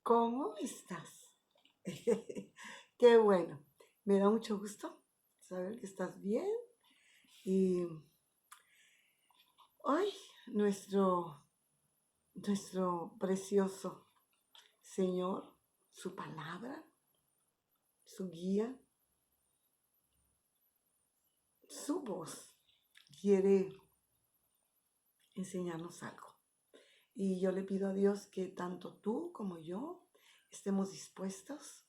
¿Cómo estás? Qué bueno. Me da mucho gusto saber que estás bien. Y hoy nuestro, nuestro precioso Señor, su palabra, su guía, su voz, quiere enseñarnos algo. Y yo le pido a Dios que tanto tú como yo estemos dispuestos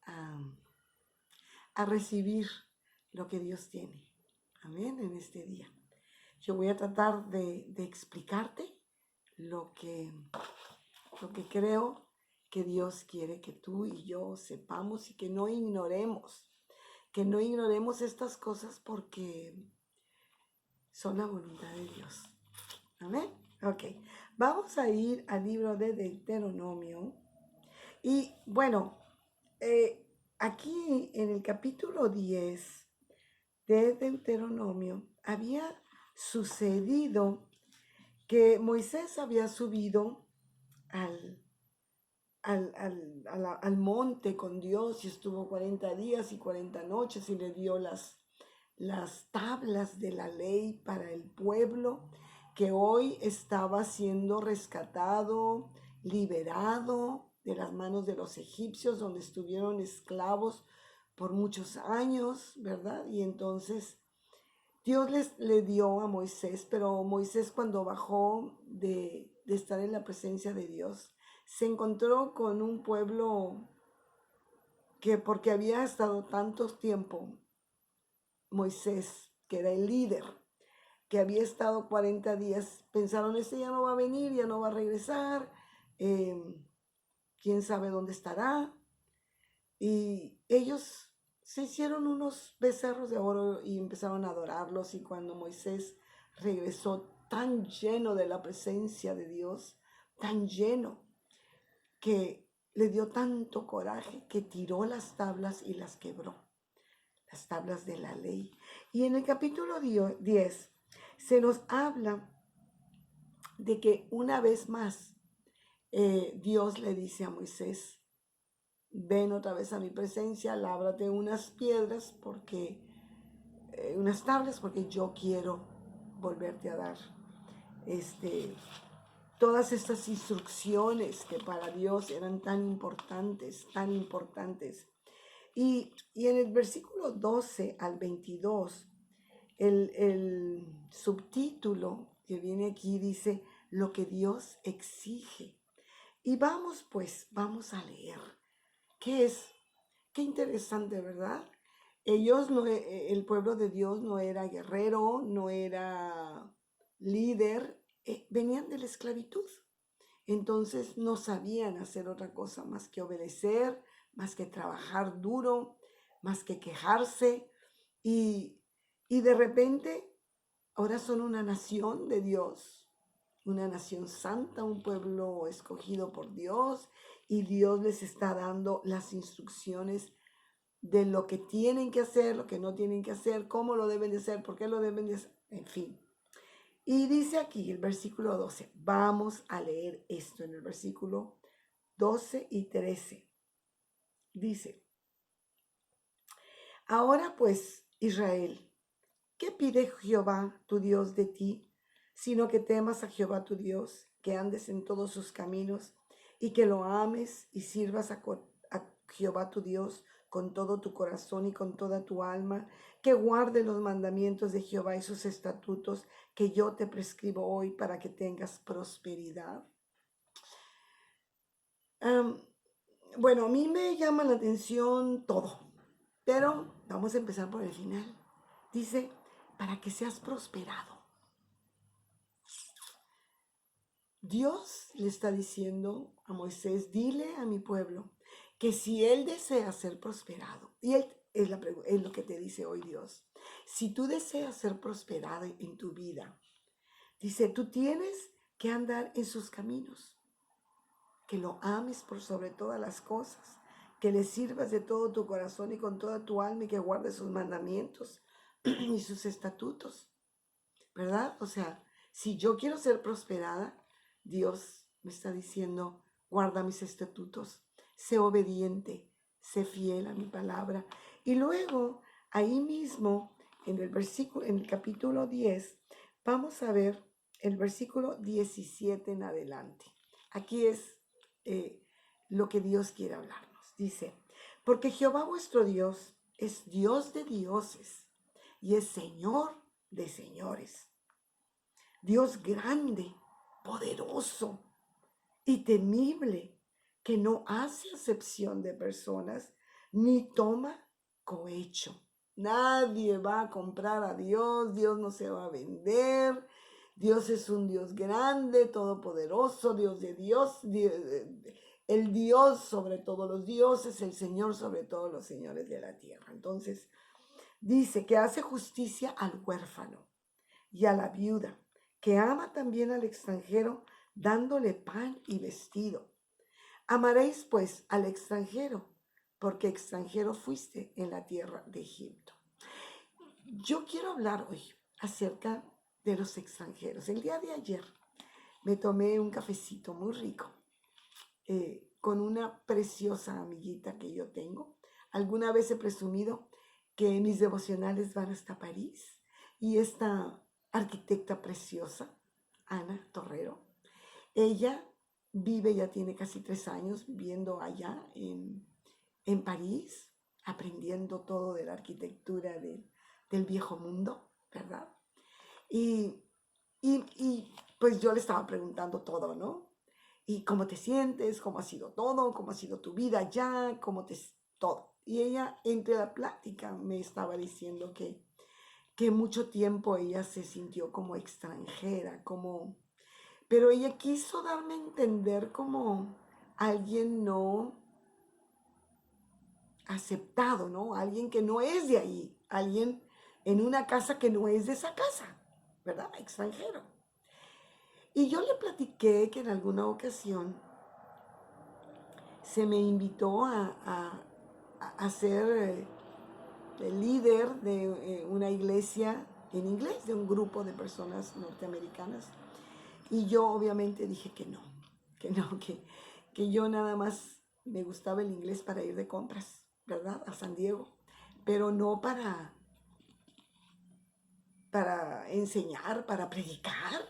a, a recibir lo que Dios tiene. Amén, en este día. Yo voy a tratar de explicarte lo que, lo que creo que Dios quiere que tú y yo sepamos y que no ignoremos estas cosas porque son la voluntad de Dios. Amén. Ok, vamos a ir al libro de Deuteronomio. Y bueno, aquí en el capítulo 10 de Deuteronomio había sucedido que Moisés había subido al, al monte con Dios y estuvo 40 días y 40 noches y le dio las tablas de la ley para el pueblo que hoy estaba siendo rescatado, liberado de las manos de los egipcios, donde estuvieron esclavos por muchos años, ¿verdad? Y entonces Dios le dio a Moisés, pero Moisés cuando bajó de estar en la presencia de Dios, se encontró con un pueblo que porque había estado tanto tiempo, Moisés, que era el líder, que había estado 40 días, pensaron, este ya no va a venir, ya no va a regresar, eh, quién sabe dónde estará. Y ellos se hicieron unos becerros de oro y empezaron a adorarlos. Y cuando Moisés regresó tan lleno de la presencia de Dios, tan lleno, que le dio tanto coraje que tiró las tablas y las quebró, las tablas de la ley. Y en el capítulo 10 se nos habla de que una vez más Dios le dice a Moisés, ven otra vez a mi presencia, lábrate unas piedras porque, unas tablas porque yo quiero volverte a dar este, todas estas instrucciones que para Dios eran tan importantes, tan importantes. Y en el versículo 12 al 22, el subtítulo que viene aquí dice, lo que Dios exige. Y vamos pues, vamos a leer. ¿Qué es? Qué interesante, ¿verdad? Ellos no, el pueblo de Dios no era guerrero, no era líder, venían de la esclavitud. Entonces no sabían hacer otra cosa más que obedecer, más que trabajar duro, más que quejarse. Y, y de repente ahora son una nación de Dios, una nación santa, un pueblo escogido por Dios, y Dios les está dando las instrucciones de lo que tienen que hacer, lo que no tienen que hacer, cómo lo deben de hacer, por qué lo deben de hacer, en fin. Y dice aquí el versículo 12, vamos a leer esto en el versículo 12 y 13. Dice, ahora pues, Israel, ¿qué pide Jehová tu Dios de ti? Sino que temas a Jehová tu Dios, que andes en todos sus caminos y que lo ames y sirvas a Jehová tu Dios con todo tu corazón y con toda tu alma, que guarde los mandamientos de Jehová y sus estatutos que yo te prescribo hoy para que tengas prosperidad. Bueno, a mí me llama la atención todo, pero vamos a empezar por el final. Dice, para que seas prosperado. Dios le está diciendo a Moisés, dile a mi pueblo que si él desea ser prosperado, y él es lo que te dice hoy Dios, si tú deseas ser prosperado en tu vida, dice, tú tienes que andar en sus caminos, que lo ames por sobre todas las cosas, que le sirvas de todo tu corazón y con toda tu alma y que guardes sus mandamientos y sus estatutos, ¿verdad? O sea, si yo quiero ser prosperada, Dios me está diciendo, guarda mis estatutos, sé obediente, sé fiel a mi palabra. Y luego, ahí mismo, en el capítulo 10, vamos a ver el versículo 17 en adelante. Aquí es lo que Dios quiere hablarnos. Dice, porque Jehová vuestro Dios es Dios de dioses y es Señor de señores. Dios grande, poderoso y temible, que no hace acepción de personas ni toma cohecho. Nadie va a comprar a Dios, Dios no se va a vender. Dios es un Dios grande, todopoderoso, Dios de Dios, el Dios sobre todos los dioses, el Señor sobre todos los señores de la tierra. Entonces, dice que hace justicia al huérfano y a la viuda, que ama también al extranjero, dándole pan y vestido. Amaréis pues al extranjero, porque extranjero fuiste en la tierra de Egipto. Yo quiero hablar hoy acerca de los extranjeros. El día de ayer me tomé un cafecito muy rico con una preciosa amiguita que yo tengo. Alguna vez he presumido que mis devocionales van hasta París y esta arquitecta preciosa, Ana Torrero, ella vive, ya tiene casi 3 años viviendo allá en París, aprendiendo todo de la arquitectura del viejo mundo, ¿verdad? Y, pues yo le estaba preguntando todo, ¿no? ¿Y cómo te sientes? ¿Cómo ha sido todo? ¿Cómo ha sido tu vida allá? Todo. Y ella, entre la plática, me estaba diciendo que mucho tiempo ella se sintió como extranjera, pero ella quiso darme a entender como alguien no aceptado, ¿no? Alguien que no es de ahí, alguien en una casa que no es de esa casa, ¿verdad? Extranjero. Y yo le platiqué que en alguna ocasión se me invitó a ser el líder de una iglesia en inglés, de un grupo de personas norteamericanas. Y yo obviamente dije que no, que yo nada más me gustaba el inglés para ir de compras, ¿verdad? A San Diego, pero no para enseñar, para predicar.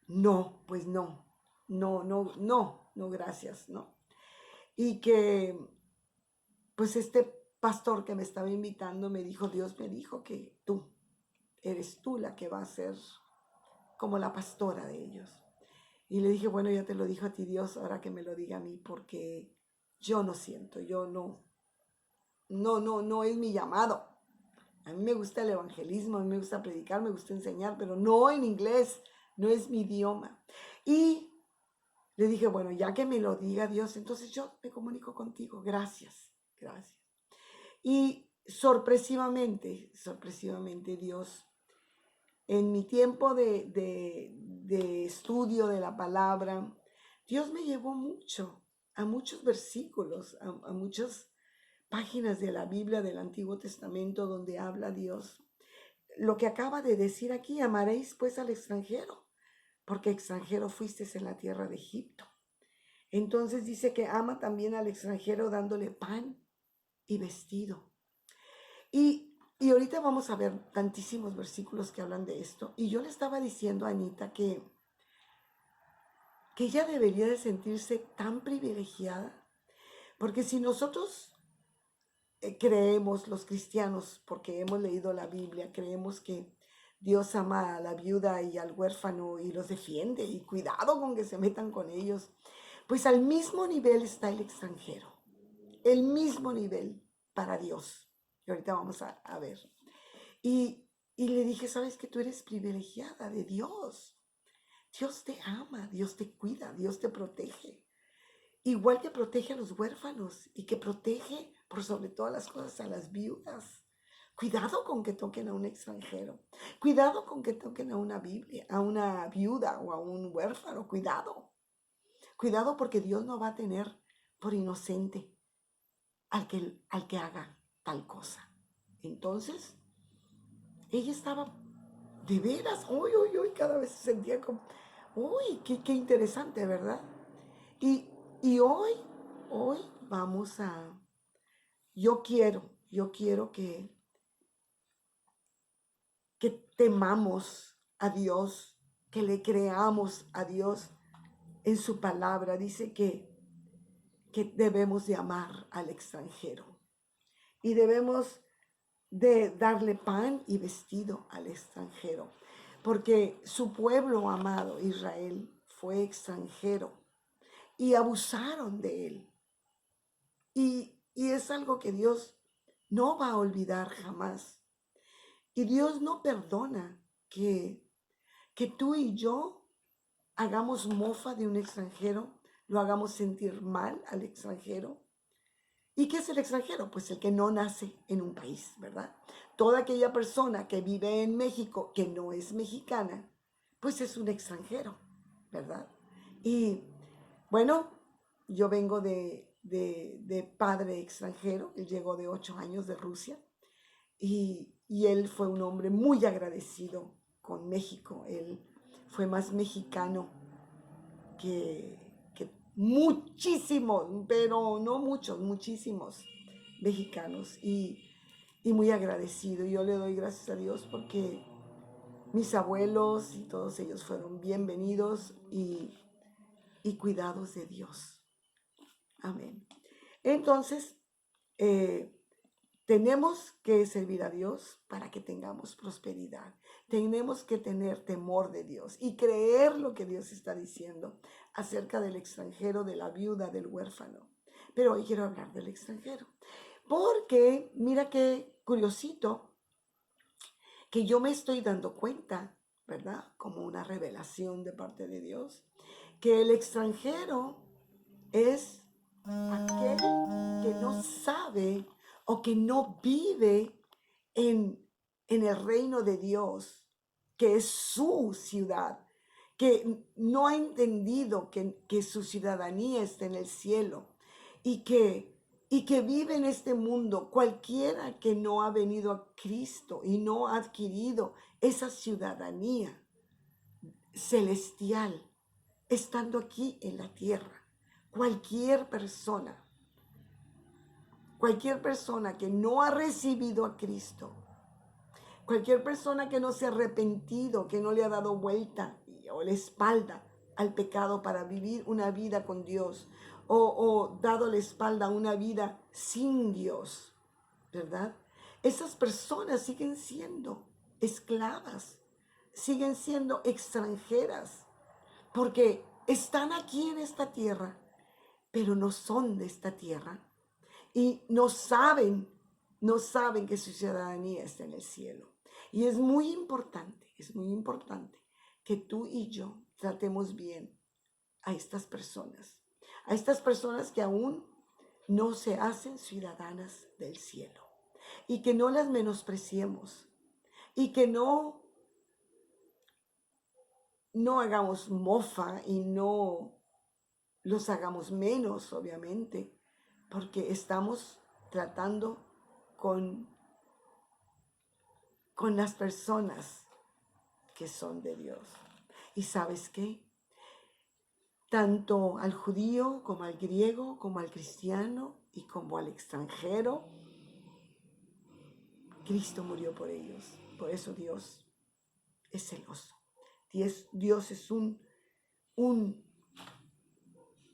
No, pues no, gracias, no. Y que, pues este pastor que me estaba invitando me dijo, Dios me dijo que eres tú la que va a ser como la pastora de ellos. Y le dije, bueno, ya te lo dijo a ti Dios, ahora que me lo diga a mí, porque yo no siento, no es mi llamado. A mí me gusta el evangelismo, a mí me gusta predicar, me gusta enseñar, pero no en inglés, no es mi idioma. Y le dije, bueno, ya que me lo diga Dios, entonces yo me comunico contigo. Gracias, gracias. Y sorpresivamente Dios, en mi tiempo de estudio de la palabra, Dios me llevó a muchos versículos, a muchas páginas de la Biblia del Antiguo Testamento donde habla Dios. Lo que acaba de decir aquí, amaréis pues al extranjero, porque extranjero fuisteis en la tierra de Egipto. Entonces dice que ama también al extranjero dándole pan y vestido. Y ahorita vamos a ver tantísimos versículos que hablan de esto. Y yo le estaba diciendo a Anita que ella debería de sentirse tan privilegiada, porque si nosotros creemos, los cristianos, porque hemos leído la Biblia, creemos que Dios ama a la viuda y al huérfano y los defiende, y cuidado con que se metan con ellos, pues al mismo nivel está el extranjero, el mismo nivel para Dios. Y ahorita vamos a ver. Y le dije, sabes que tú eres privilegiada de Dios. Dios te ama, Dios te cuida, Dios te protege. Igual que protege a los huérfanos y que protege por sobre todas las cosas a las viudas. Cuidado con que toquen a un extranjero. Cuidado con que toquen a una Biblia, a una viuda o a un huérfano. Cuidado. Cuidado porque Dios no va a tener por inocente al que haga tal cosa. Entonces, ella estaba de veras, uy, cada vez se sentía como, uy, qué interesante, ¿verdad? Y Y hoy vamos a, yo quiero que temamos a Dios, que le creamos a Dios en su palabra. Dice que debemos de amar al extranjero y debemos de darle pan y vestido al extranjero, porque su pueblo amado, Israel, fue extranjero y abusaron de él. Y es algo que Dios no va a olvidar jamás. Y Dios no perdona que tú y yo hagamos mofa de un extranjero, lo hagamos sentir mal al extranjero. ¿Y qué es el extranjero? Pues el que no nace en un país, ¿verdad? Toda aquella persona que vive en México, que no es mexicana, pues es un extranjero, ¿verdad? Y bueno, yo vengo de padre extranjero, él llegó de 8 años de Rusia y él fue un hombre muy agradecido con México, él fue más mexicano que muchísimos, pero no muchos, muchísimos mexicanos y muy agradecido. Yo le doy gracias a Dios porque mis abuelos y todos ellos fueron bienvenidos y cuidados de Dios. Amén. Entonces, eh, tenemos que servir a Dios para que tengamos prosperidad. Tenemos que tener temor de Dios y creer lo que Dios está diciendo acerca del extranjero, de la viuda, del huérfano. Pero hoy quiero hablar del extranjero. Porque mira qué curiosito que yo me estoy dando cuenta, ¿verdad? Como una revelación de parte de Dios, que el extranjero es aquel que no sabe o que no vive en, en el reino de Dios, que es su ciudad, que no ha entendido que su ciudadanía está en el cielo y que vive en este mundo. Cualquiera que no ha venido a Cristo y no ha adquirido esa ciudadanía celestial, estando aquí en la tierra, cualquier persona que no ha recibido a Cristo, cualquier persona que no se ha arrepentido, que no le ha dado vuelta o la espalda al pecado para vivir una vida con Dios, o dado la espalda a una vida sin Dios, ¿verdad? Esas personas siguen siendo esclavas, siguen siendo extranjeras, porque están aquí en esta tierra, pero no son de esta tierra y no saben que su ciudadanía está en el cielo. Y es muy importante que tú y yo tratemos bien a estas personas que aún no se hacen ciudadanas del cielo y que no las menospreciemos y que no hagamos mofa y no los hagamos menos, obviamente, porque estamos tratando con, con las personas que son de Dios. ¿Y sabes qué? Tanto al judío como al griego, como al cristiano y como al extranjero, Cristo murió por ellos. Por eso Dios es celoso. Dios es un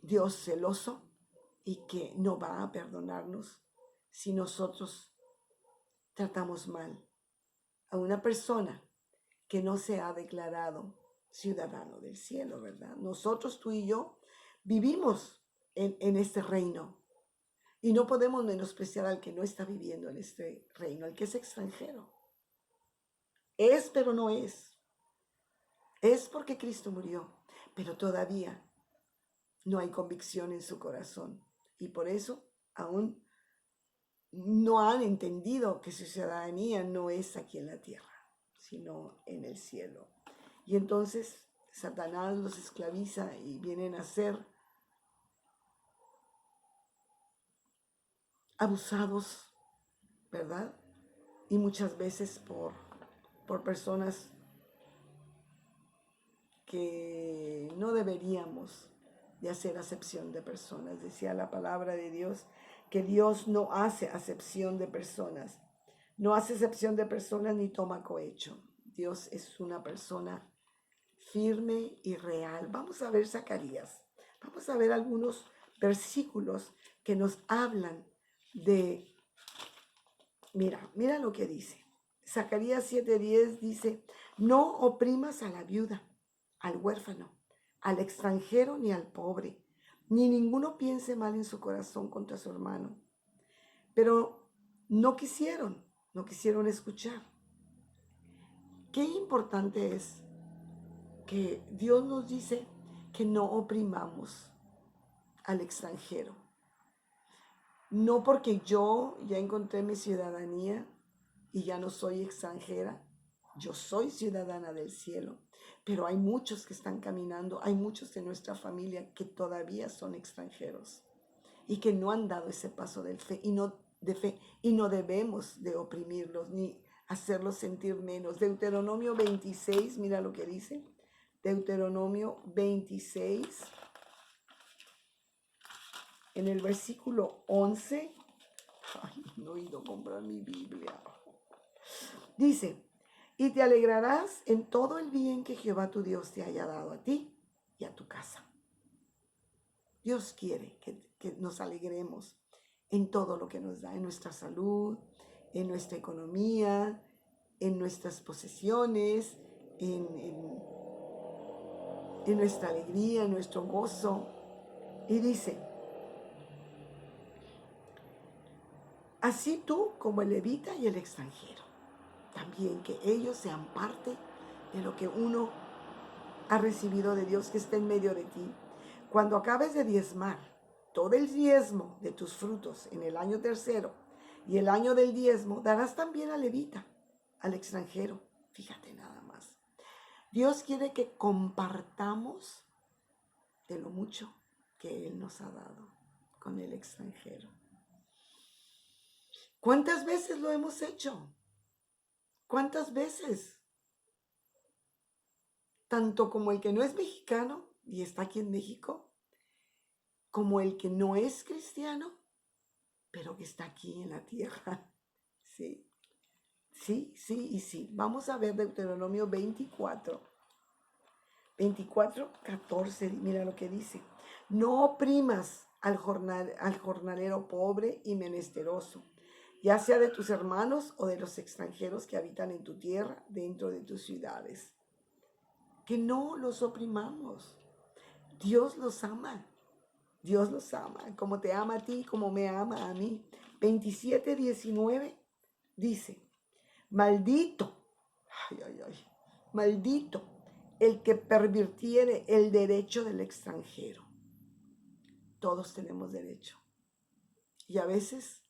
Dios celoso y que no va a perdonarnos si nosotros tratamos mal a una persona que no se ha declarado ciudadano del cielo, ¿verdad? Nosotros, tú y yo, vivimos en este reino y no podemos menospreciar al que no está viviendo en este reino, al que es extranjero. Es, pero no es. Es porque Cristo murió, pero todavía no hay convicción en su corazón y por eso aún no han entendido que su ciudadanía no es aquí en la tierra, sino en el cielo. Y entonces Satanás los esclaviza y vienen a ser abusados, ¿verdad? Y muchas veces por personas que no deberíamos de hacer acepción de personas. Decía la palabra de Dios que Dios no hace acepción de personas. No hace acepción de personas ni toma cohecho. Dios es una persona firme y real. Vamos a ver Zacarías. Vamos a ver algunos versículos que nos hablan de... Mira lo que dice. Zacarías 7:10 dice, no oprimas a la viuda, al huérfano, al extranjero ni al pobre, ni ninguno piense mal en su corazón contra su hermano. Pero no quisieron escuchar. Qué importante es que Dios nos dice que no oprimamos al extranjero. No porque yo ya encontré mi ciudadanía y ya no soy extranjera, yo soy ciudadana del cielo, pero hay muchos que están caminando, hay muchos de nuestra familia que todavía son extranjeros y que no han dado ese paso de fe y no debemos de oprimirlos ni hacerlos sentir menos. Deuteronomio 26, mira lo que dice. Deuteronomio 26, en el versículo 11. Ay, no he ido a comprar mi Biblia. Dice, y te alegrarás en todo el bien que Jehová tu Dios te haya dado a ti y a tu casa. Dios quiere que nos alegremos en todo lo que nos da, en nuestra salud, en nuestra economía, en nuestras posesiones, en nuestra alegría, en nuestro gozo. Y dice, así tú como el levita y el extranjero, también que ellos sean parte de lo que uno ha recibido de Dios que está en medio de ti. Cuando acabes de diezmar todo el diezmo de tus frutos en el año tercero y el año del diezmo, darás también al levita, al extranjero. Fíjate nada más. Dios quiere que compartamos de lo mucho que Él nos ha dado con el extranjero. ¿Cuántas veces lo hemos hecho? ¿Cuántas veces? Tanto como el que no es mexicano y está aquí en México, como el que no es cristiano, pero que está aquí en la tierra. Sí, sí, sí y sí. Vamos a ver Deuteronomio 24, 14, mira lo que dice. No oprimas al jornalero pobre y menesteroso, ya sea de tus hermanos o de los extranjeros que habitan en tu tierra, dentro de tus ciudades. Que no los oprimamos. Dios los ama. Dios los ama, como te ama a ti, como me ama a mí. 27:19 dice, maldito, maldito el que pervirtiere el derecho del extranjero. Todos tenemos derecho. Y a veces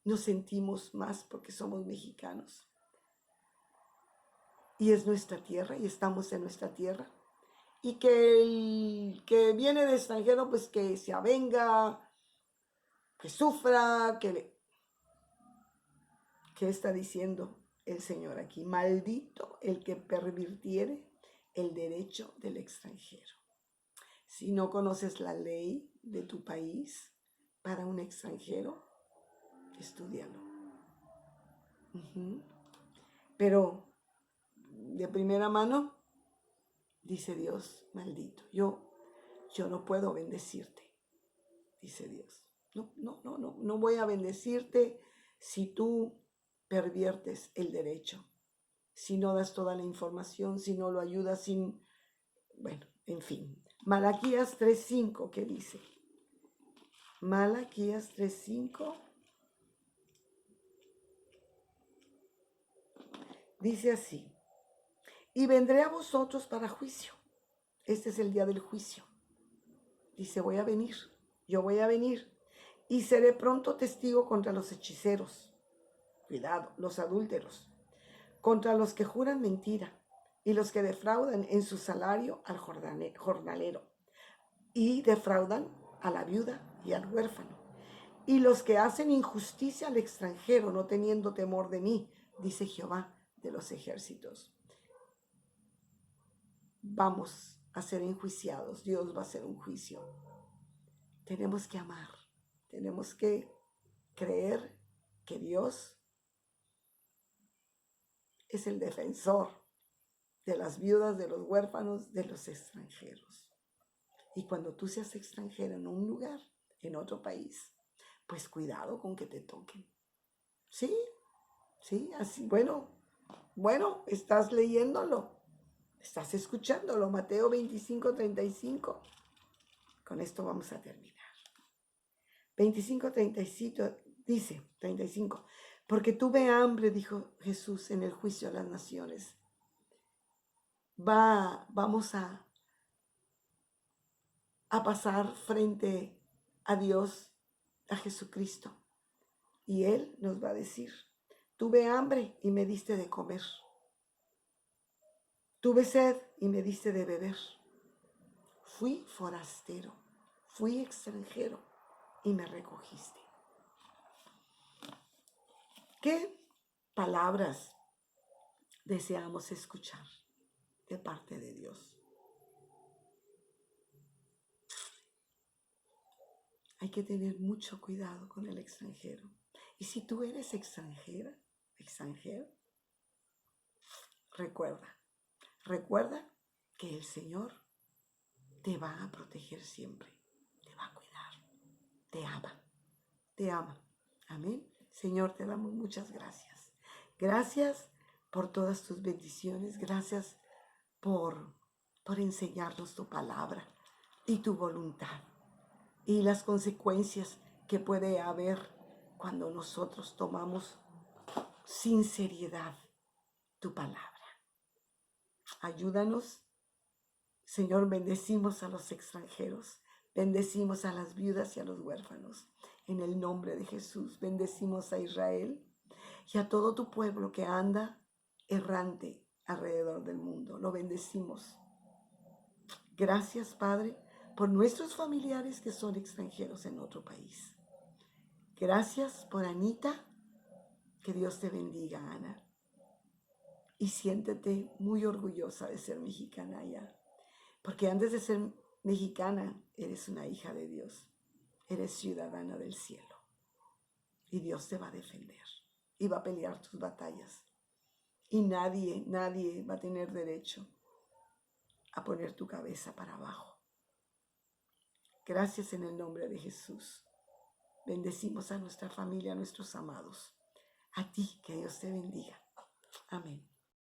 nos sentimos más porque somos mexicanos. Y es nuestra tierra y estamos en nuestra tierra. Y que el que viene de extranjero, pues que se avenga, que sufra, ¿Qué está diciendo el Señor aquí? Maldito el que pervirtiere el derecho del extranjero. Si no conoces la ley de tu país para un extranjero, estúdialo. Pero de primera mano, dice Dios, maldito, yo no puedo bendecirte, dice Dios. No voy a bendecirte si tú perviertes el derecho, si no das toda la información, si no lo ayudas, bueno, en fin. Malaquías 3:5, ¿qué dice? Malaquías 3:5 dice así, y vendré a vosotros para juicio. Este es el día del juicio. Dice, yo voy a venir y seré pronto testigo contra los hechiceros, cuidado, los adúlteros, contra los que juran mentira y los que defraudan en su salario al jornalero y defraudan a la viuda y al huérfano, y los que hacen injusticia al extranjero no teniendo temor de mí, dice Jehová de los ejércitos. Vamos a ser enjuiciados. Dios va a hacer un juicio. Tenemos que amar. Tenemos que creer que Dios es el defensor de las viudas, de los huérfanos, de los extranjeros. Y cuando tú seas extranjero en un lugar, en otro país, pues cuidado con que te toquen. Sí, sí, así, bueno, estás leyéndolo, estás escuchándolo, Mateo 25:35. Con esto vamos a terminar. 25:35 dice, 35, porque tuve hambre, dijo Jesús en el juicio a las naciones. Vamos a pasar frente a Dios, a Jesucristo, y Él nos va a decir, tuve hambre y me diste de comer. Tuve sed y me diste de beber. Fui forastero, fui extranjero y me recogiste. ¿Qué palabras deseamos escuchar de parte de Dios? Hay que tener mucho cuidado con el extranjero. Y si tú eres extranjero, recuerda que el Señor te va a proteger siempre, te va a cuidar, te ama. Amén. Señor, te damos muchas gracias. Gracias por todas tus bendiciones. Gracias por enseñarnos tu palabra y tu voluntad y las consecuencias que puede haber cuando nosotros tomamos sin seriedad tu palabra. Ayúdanos, Señor, bendecimos a los extranjeros, bendecimos a las viudas y a los huérfanos. En el nombre de Jesús, bendecimos a Israel y a todo tu pueblo que anda errante alrededor del mundo. Lo bendecimos. Gracias, Padre, por nuestros familiares que son extranjeros en otro país. Gracias por Anita. Que Dios te bendiga, Ana. Y siéntete muy orgullosa de ser mexicana ya. Porque antes de ser mexicana, eres una hija de Dios. Eres ciudadana del cielo. Y Dios te va a defender. Y va a pelear tus batallas. Y nadie va a tener derecho a poner tu cabeza para abajo. Gracias en el nombre de Jesús. Bendecimos a nuestra familia, a nuestros amados. A ti, que Dios te bendiga. Amén.